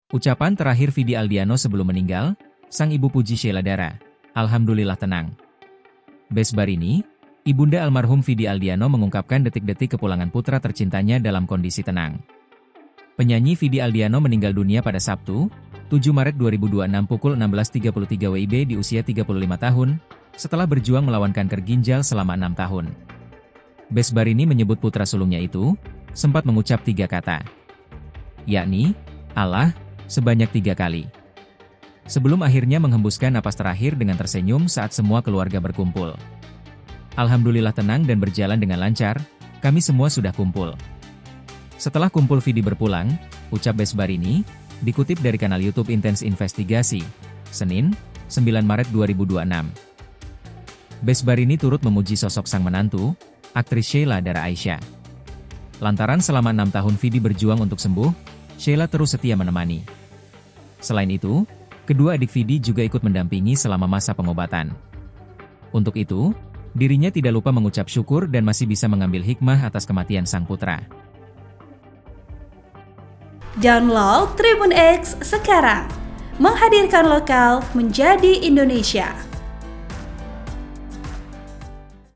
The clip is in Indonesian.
Ucapan terakhir Vidi Aldiano sebelum meninggal, sang ibu puji Sheila Dara, "Alhamdulillah tenang." Besbarini, ibunda almarhum Vidi Aldiano mengungkapkan detik-detik kepulangan putra tercintanya dalam kondisi tenang. Penyanyi Vidi Aldiano meninggal dunia pada Sabtu, 7 Maret 2026 pukul 16.33 WIB di usia 35 tahun, setelah berjuang melawan kanker ginjal selama 6 tahun. Besbarini menyebut putra sulungnya itu, sempat mengucap 3 kata, yakni, Allah, sebanyak 3 kali. Sebelum akhirnya menghembuskan napas terakhir dengan tersenyum saat semua keluarga berkumpul. "Alhamdulillah tenang dan berjalan dengan lancar, kami semua sudah kumpul." Setelah kumpul Vidi berpulang, ucap Besbarini, dikutip dari kanal YouTube Intens Investigasi, Senin, 9 Maret 2026. Besbarini turut memuji sosok sang menantu, aktris Sheila Dara Aisha. Lantaran selama 6 tahun Vidi berjuang untuk sembuh, Sheila terus setia menemani. Selain itu, kedua adik Vidi juga ikut mendampingi selama masa pengobatan. Untuk itu, dirinya tidak lupa mengucap syukur dan masih bisa mengambil hikmah atas kematian sang putra. Download Tribun X sekarang, menghadirkan lokal menjadi Indonesia.